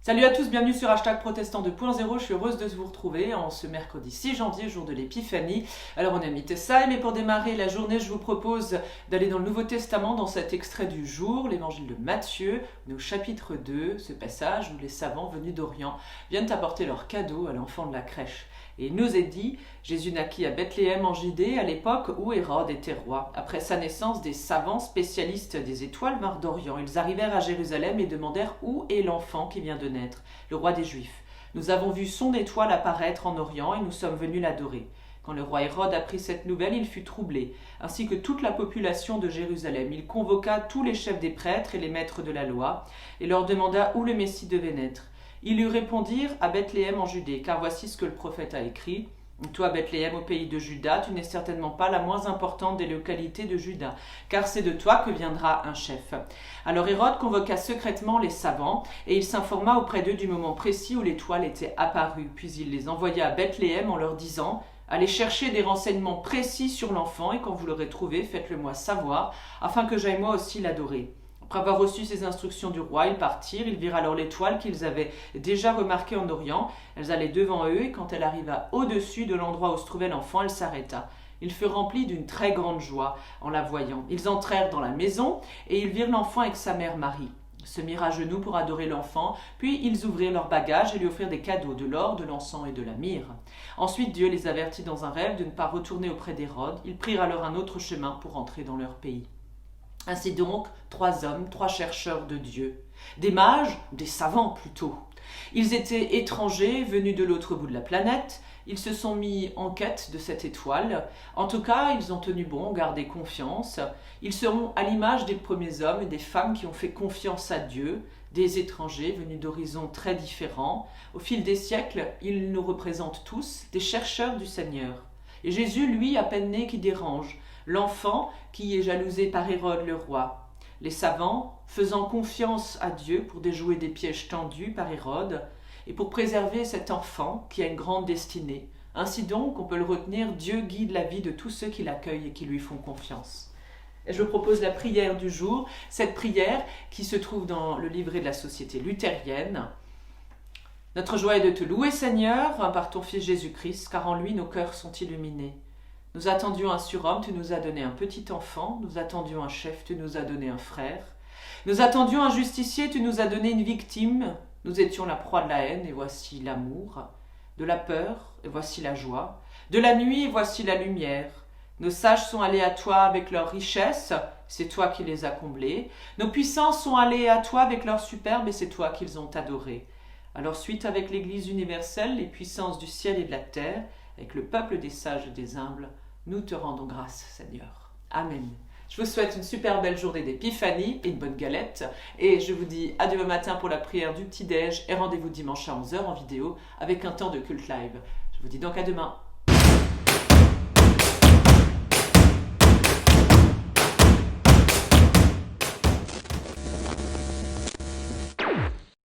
Salut à tous, bienvenue sur #protestant 2.0, je suis heureuse de vous retrouver en ce mercredi 6 janvier, jour de l'épiphanie. Alors on a mis ça, mais pour démarrer la journée, je vous propose d'aller dans le Nouveau Testament, dans cet extrait du jour, l'évangile de Matthieu, au chapitre 2, ce passage où les savants venus d'Orient viennent apporter leurs cadeaux à l'enfant de la crèche. Et il nous est dit, Jésus naquit à Bethléem en Judée, à l'époque où Hérode était roi. Après sa naissance, des savants spécialistes des étoiles vinrent d'Orient. Ils arrivèrent à Jérusalem et demandèrent où est l'enfant qui vient de naître, le roi des Juifs. Nous avons vu son étoile apparaître en Orient et nous sommes venus l'adorer. Quand le roi Hérode apprit cette nouvelle, il fut troublé, ainsi que toute la population de Jérusalem. Il convoqua tous les chefs des prêtres et les maîtres de la loi et leur demanda où le Messie devait naître. Ils lui répondirent à Bethléem en Judée, car voici ce que le prophète a écrit. Toi, Bethléem, au pays de Juda, tu n'es certainement pas la moins importante des localités de Juda, car c'est de toi que viendra un chef. Alors Hérode convoqua secrètement les savants, et il s'informa auprès d'eux du moment précis où l'étoile était apparue. Puis il les envoya à Bethléem en leur disant « Allez chercher des renseignements précis sur l'enfant, et quand vous l'aurez trouvé, faites-le moi savoir, afin que j'aille moi aussi l'adorer. » Après avoir reçu ces instructions du roi, ils partirent. Ils virent alors l'étoile qu'ils avaient déjà remarquée en Orient. Elle allait devant eux, et quand elle arriva au-dessus de l'endroit où se trouvait l'enfant, elle s'arrêta. Ils furent remplis d'une très grande joie en la voyant. Ils entrèrent dans la maison, et ils virent l'enfant avec sa mère Marie. Ils se mirent à genoux pour adorer l'enfant, puis ils ouvrirent leurs bagages et lui offrirent des cadeaux, de l'or, de l'encens et de la myrrhe. Ensuite Dieu les avertit dans un rêve de ne pas retourner auprès d'Hérode. Ils prirent alors un autre chemin pour entrer dans leur pays. Ainsi donc, 3 hommes, 3 chercheurs de Dieu, des mages, des savants plutôt. Ils étaient étrangers, venus de l'autre bout de la planète, ils se sont mis en quête de cette étoile. En tout cas, ils ont tenu bon, gardé confiance. Ils seront à l'image des premiers hommes et des femmes qui ont fait confiance à Dieu, des étrangers venus d'horizons très différents. Au fil des siècles, ils nous représentent tous, des chercheurs du Seigneur. Et Jésus, lui, à peine né, qui dérange, l'enfant qui est jalousé par Hérode le roi. Les savants, faisant confiance à Dieu pour déjouer des pièges tendus par Hérode et pour préserver cet enfant qui a une grande destinée. Ainsi donc, on peut le retenir, Dieu guide la vie de tous ceux qui l'accueillent et qui lui font confiance. Et je propose la prière du jour, cette prière qui se trouve dans le livret de la Société luthérienne. Notre joie est de te louer, Seigneur, par ton Fils Jésus-Christ, car en lui nos cœurs sont illuminés. Nous attendions un surhomme, tu nous as donné un petit enfant. Nous attendions un chef, tu nous as donné un frère. Nous attendions un justicier, tu nous as donné une victime. Nous étions la proie de la haine, et voici l'amour. De la peur, et voici la joie. De la nuit, et voici la lumière. Nos sages sont allés à toi avec leurs richesses, c'est toi qui les as comblés. Nos puissants sont allés à toi avec leur superbe, et c'est toi qu'ils ont adoré. Alors suite avec l'Église universelle, les puissances du ciel et de la terre, avec le peuple des sages et des humbles, nous te rendons grâce, Seigneur. Amen. Je vous souhaite une super belle journée d'épiphanie et une bonne galette. Et je vous dis à demain matin pour la prière du petit-déj et rendez-vous dimanche à 11h en vidéo avec un temps de culte live. Je vous dis donc à demain.